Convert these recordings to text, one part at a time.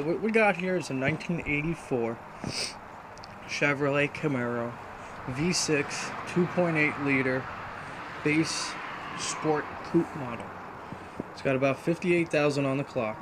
What we got here is a 1984 Chevrolet Camaro V6 2.8 liter base sport coupe model. It's got about 58,000 on the clock.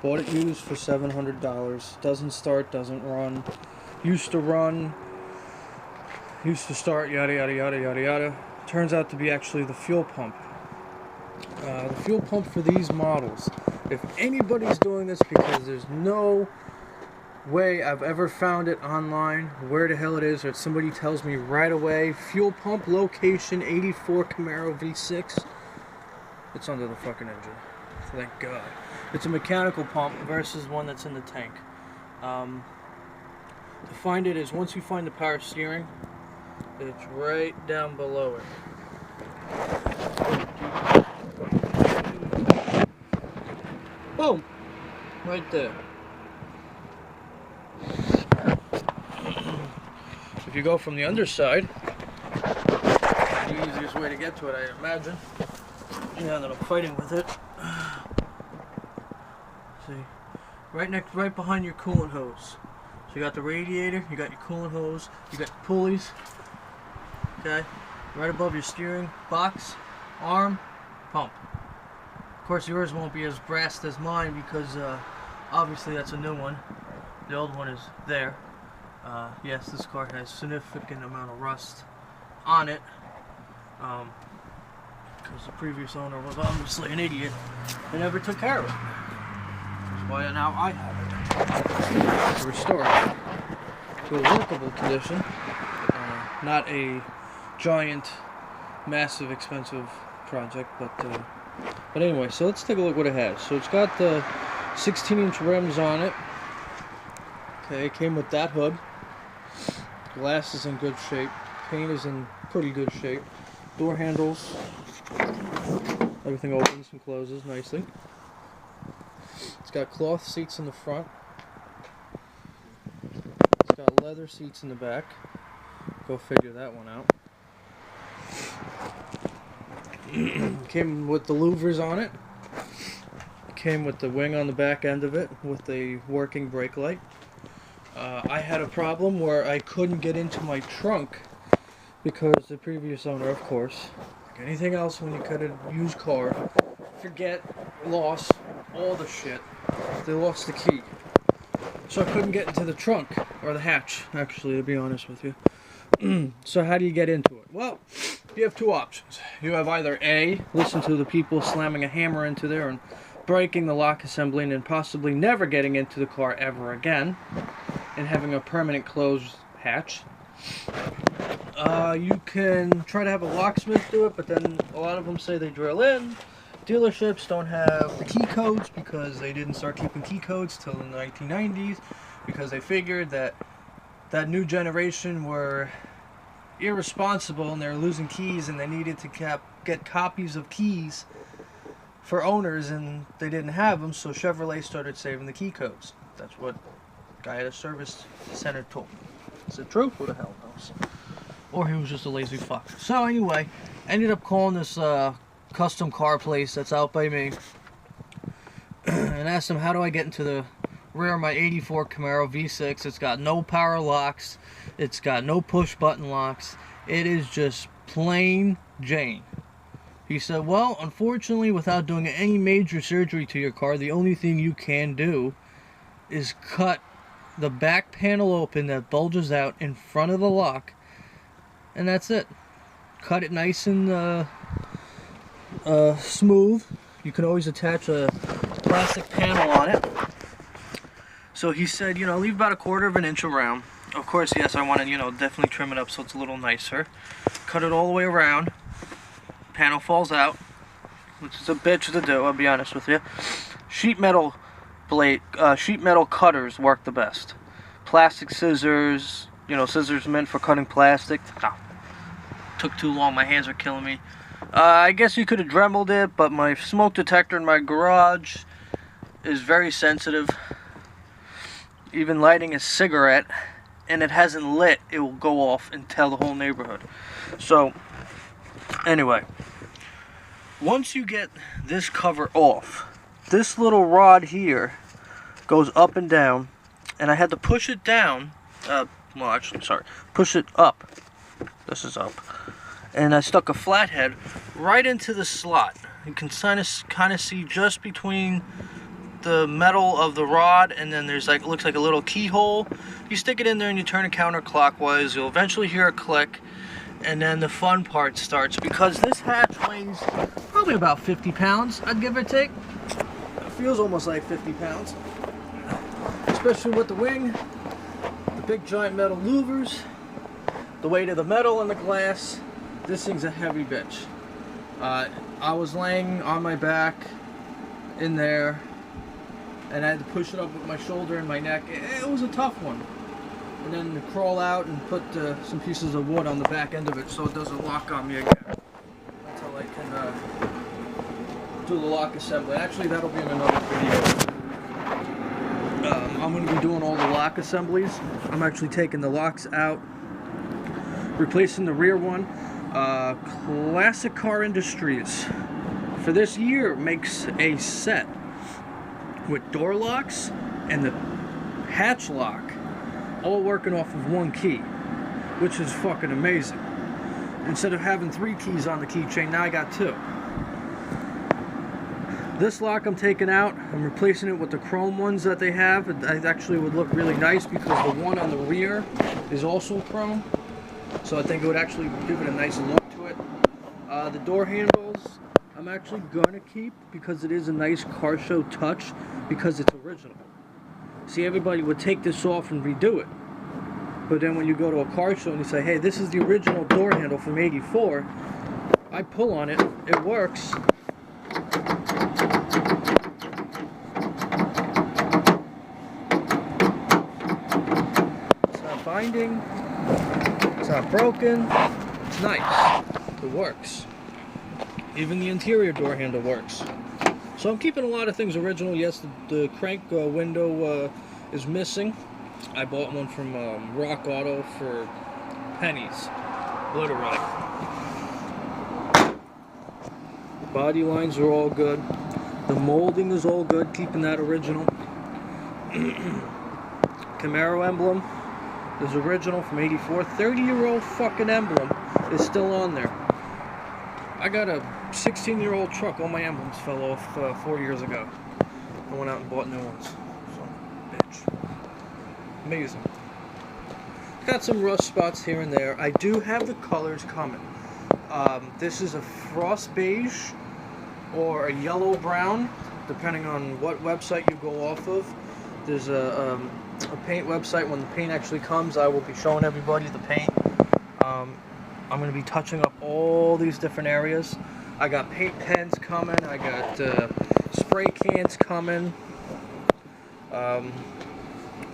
Bought it used for $700. Doesn't start, doesn't run. Used to run, used to start, yada yada yada yada yada. Turns out to be actually the fuel pump. The fuel pump for these models, if anybody's doing this, because there's no way I've ever found it online where the hell it is, or somebody tells me right away, fuel pump location 84 Camaro V6, it's under the fucking engine. Thank God. It's a mechanical pump versus one that's in the tank. To find it is, once you find the power steering, it's right down below it. Boom! Right there. If you go from the underside, the easiest way to get to it, I imagine. Yeah, that I'm fighting with it. See, right behind your coolant hose. So you got the radiator, you got your coolant hose, you got your pulleys. Okay, right above your steering box, arm, pump. Of course, yours won't be as brassed as mine because obviously that's a new one. The old one is there. Yes, this car has significant amount of rust on it because the previous owner was obviously an idiot and never took care of it. That's why now I have it to restore it to a workable condition. Not a giant, massive, expensive project, but anyway, so let's take a look what it has. So it's got the 16-inch rims on it. Okay, it came with that hood. Glass is in good shape. Paint is in pretty good shape. Door handles, everything opens and closes nicely. It's got cloth seats in the front. It's got leather seats in the back. Go figure that one out. Came with the louvers on it. Came with the wing on the back end of it with a working brake light. I had a problem where I couldn't get into my trunk because the previous owner, of course, like anything else when you cut a used car, lost all the shit. They lost the key. So I couldn't get into the trunk, or the hatch, actually, to be honest with you. So how do you get into it? Well, you have two options. You have either A, listen to the people slamming a hammer into there and breaking the lock assembly and then possibly never getting into the car ever again and having a permanent closed hatch. You can try to have a locksmith do it, but then a lot of them say they drill in. Dealerships don't have the key codes because they didn't start keeping key codes till the 1990s because they figured that that new generation were irresponsible and they're losing keys and they needed to get copies of keys for owners and they didn't have them, so Chevrolet started saving the key codes. That's what the guy at a service center told me. Is it true? Who the hell knows? Or he was just a lazy fuck. So anyway, ended up calling this custom car place that's out by me and asked them, how do I get into the rear of my 84 Camaro V6? It's got no power locks, it's got no push button locks, it is just plain Jane. He said, well, unfortunately, without doing any major surgery to your car, the only thing you can do is cut the back panel open that bulges out in front of the lock, and that's it. Cut it nice and smooth. You can always attach a plastic panel on it. So he said, you know, leave about 1/4 of an inch around. Of course, yes, I want to, you know, definitely trim it up so it's a little nicer. Cut it all the way around. Panel falls out, which is a bitch to do, I'll be honest with you. Sheet metal cutters work the best. Plastic scissors, you know, scissors meant for cutting plastic, no. Took too long, my hands are killing me. I guess you could have dremeled it, but my smoke detector in my garage is very sensitive. Even lighting a cigarette and it hasn't lit, it will go off and tell the whole neighborhood. So anyway, once you get this cover off, this little rod here goes up and down, and I had to push it down. Well, actually, sorry, push it up. This is up, and I stuck a flathead right into the slot. You can kind of see just between the metal of the rod, and then there's like, looks like a little keyhole. You stick it in there and you turn it counterclockwise. You'll eventually hear a click, and then the fun part starts, because this hatch weighs probably about 50 pounds, I'd give or take. It feels almost like 50 pounds, especially with the wing, the big giant metal louvers, the weight of the metal and the glass. This thing's a heavy bitch. I was laying on my back in there, and I had to push it up with my shoulder and my neck. It was a tough one. And then to crawl out and put some pieces of wood on the back end of it so it doesn't lock on me again, until I can do the lock assembly. Actually, that'll be in another video. I'm going to be doing all the lock assemblies. I'm actually taking the locks out, replacing the rear one. Classic Car Industries for this year makes a set with door locks and the hatch lock all working off of one key, which is fucking amazing. Instead of having 3 keys on the keychain, now I got 2. This lock I'm taking out, I'm replacing it with the chrome ones that they have. It actually would look really nice because the one on the rear is also chrome, so I think it would actually give it a nice look to it. The door handles I'm actually gonna keep because it is a nice car show touch, because it's original. See, everybody would take this off and redo it, but then when you go to a car show and you say, hey, this is the original door handle from '84, I pull on it, it works. It's not binding, it's not broken, it's nice, it works. Even the interior door handle works. So I'm keeping a lot of things original. Yes, the crank window is missing. I bought one from Rock Auto for pennies, literally. Body lines are all good. The molding is all good, keeping that original. Camaro emblem is original from '84. 30-year-old fucking emblem is still on there. I got a 16-year-old truck. All my emblems fell off 4 years ago. I went out and bought new ones. So, bitch. Amazing. Got some rust spots here and there. I do have the colors coming. This is a frost beige or a yellow brown, depending on what website you go off of. There's a paint website. When the paint actually comes, I will be showing everybody the paint. I'm going to be touching up all these different areas. I got paint pens coming. I got spray cans coming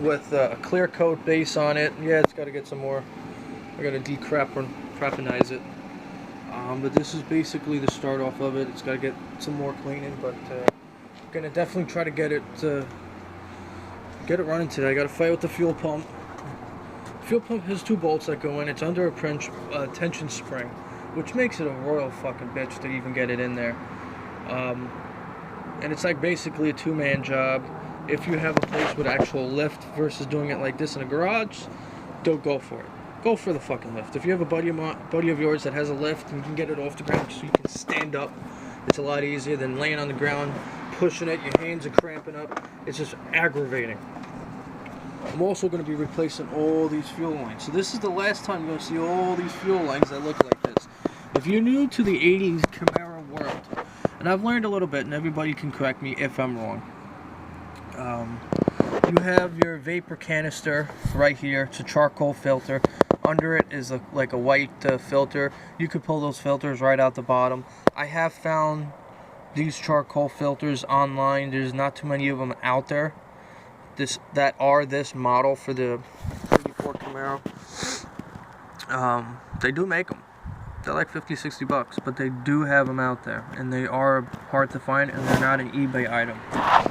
with a clear coat base on it. Yeah, it's got to get some more. I got to decrapinize it. But this is basically the start off of it. It's got to get some more cleaning, but I'm going to definitely try to get it running today. I got to fight with the fuel pump. Fuel pump has 2 bolts that go in. It's under a tension spring, which makes it a royal fucking bitch to even get it in there. And it's like basically a 2-man job. If you have a place with actual lift versus doing it like this in a garage, don't go for it. Go for the fucking lift. If you have a buddy of yours that has a lift and you can get it off the ground so you can stand up, it's a lot easier than laying on the ground, pushing it, your hands are cramping up. It's just aggravating. I'm also going to be replacing all these fuel lines. So this is the last time you're going to see all these fuel lines that look like this. If you're new to the 80s Camaro world, and I've learned a little bit, and everybody can correct me if I'm wrong. You have your vapor canister right here. It's a charcoal filter. Under it is like a white filter. You could pull those filters right out the bottom. I have found these charcoal filters online. There's not too many of them out there that are this model for the 34 Camaro. They do make them. They're like 50-60 bucks, but they do have them out there, and they are hard to find, and they're not an eBay item.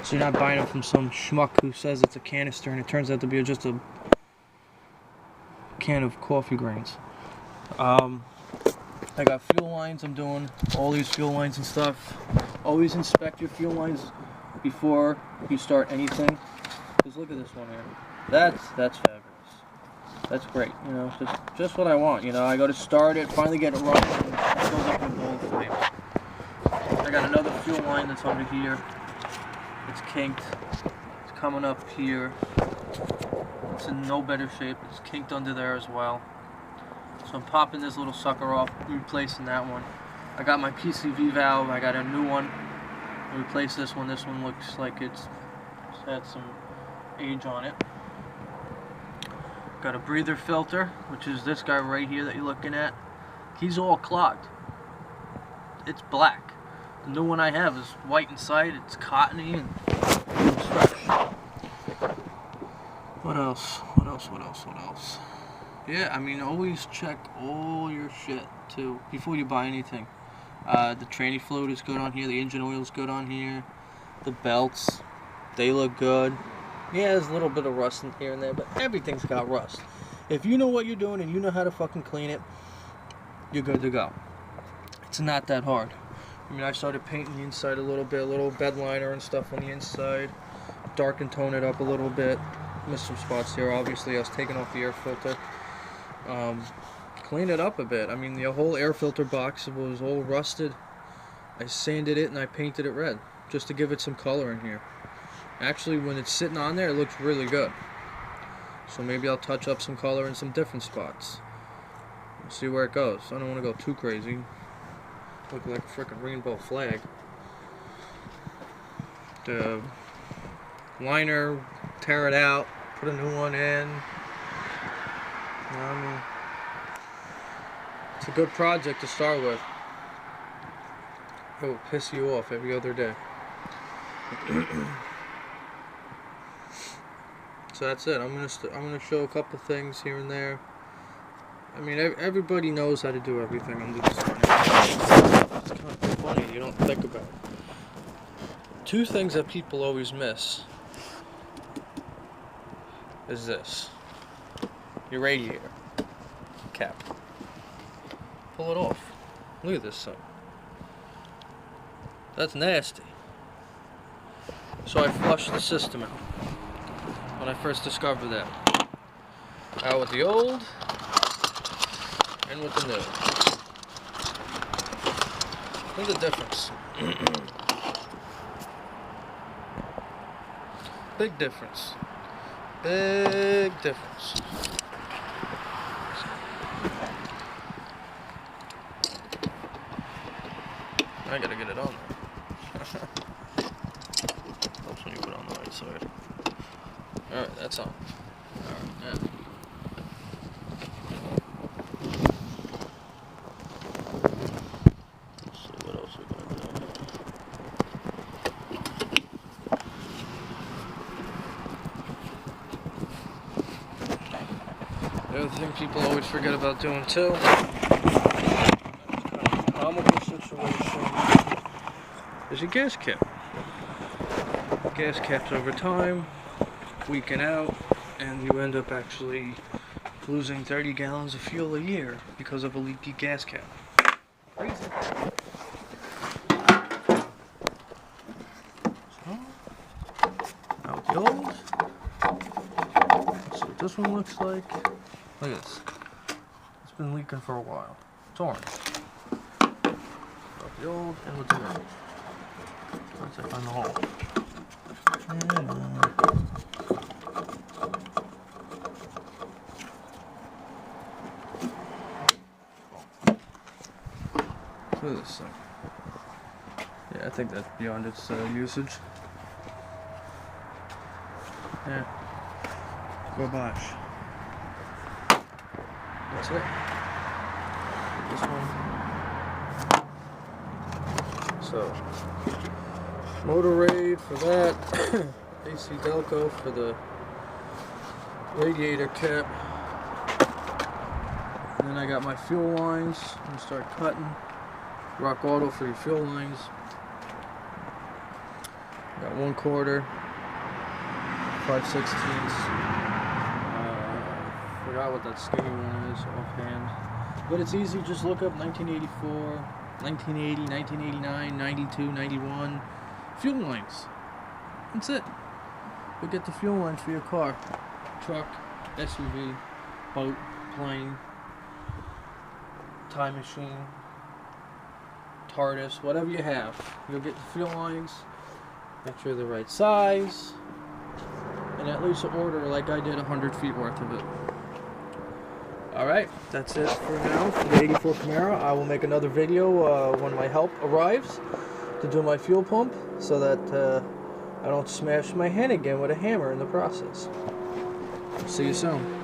So you're not buying them from some schmuck who says it's a canister, and it turns out to be just a can of coffee grains. I got fuel lines. I'm doing all these fuel lines and stuff. Always inspect your fuel lines before you start anything. Because look at this one here. That's fabulous. That's great. You know, just what I want. You know, I go to start it, finally get it running, and it goes up in gold flames. I got another fuel line that's under here. It's kinked. It's coming up here. It's in no better shape. It's kinked under there as well. So I'm popping this little sucker off, replacing that one. I got my Pcv valve. I got a new one. I replaced this one. This one looks like it's had some age on it. Got a breather filter, which is this guy right here that you're looking at. He's all clogged. It's black. The new one I have is white inside. It's cottony and it's fresh. What else? What else? What else? What else? Yeah, I mean, always check all your shit too before you buy anything. The tranny fluid is good on here. The engine oil is good on here. The belts, they look good. Yeah, there's a little bit of rust in here and there, but everything's got rust. If you know what you're doing and you know how to fucking clean it, you're good to go. It's not that hard. I mean, I started painting the inside a little bit, a little bed liner and stuff on the inside. Darken tone it up a little bit. Missed some spots here, obviously. I was taking off the air filter. Clean it up a bit. I mean, the whole air filter box was all rusted. I sanded it and I painted it red just to give it some color in here. Actually, when it's sitting on there, it looks really good. So maybe I'll touch up some color in some different spots. We'll see where it goes. I don't want to go too crazy. Look like a freaking rainbow flag. The liner, tear it out, put a new one in. You know, I mean, it's a good project to start with. It will piss you off every other day. So that's it. I'm gonna show a couple things here and there. I mean, everybody knows how to do everything under the sun. It's kind of funny. You don't think about it. Two things that people always miss is this: your radiator cap. Pull it off. Look at this thing. That's nasty. So I flushed the system out when I first discovered that. Out with the old and with the new. Look at the difference. Big difference. Big difference. I gotta get it on there. Helps when you put it on the right side. Alright, that's on. Alright, now. Let's see what else we're gonna do. The other thing people always forget about doing too, comical situation, is your gas cap. Gas caps over time weaken out, and you end up actually losing 30 gallons of fuel a year because of a leaky gas cap. Crazy. So, out the old. Let's see what this one looks like. Look at this. It's been leaking for a while. It's orange. Out the old and with the new. Let's check on the hole. Look at this thing. Yeah, I think that's beyond its usage. Yeah. Garbage. That's it. This one. So, motor raid for that. AC Delco for the radiator cap. And then I got my fuel lines. I'm gonna start cutting. Rock Auto for your fuel lines. Got 1/4, 5/16. Forgot what that skinny one is offhand. But it's easy, just look up 1984, 1980, 1989, 92, 91. Fuel lines. That's it. You'll get the fuel lines for your car, truck, SUV, boat, plane, time machine, TARDIS, whatever you have. You'll get the fuel lines, make sure they're the right size, and at least order like I did 100 feet worth of it. Alright, that's it for now for the 84 Camaro. I will make another video when my help arrives to do my fuel pump so that I don't smash my hand again with a hammer in the process. See you soon.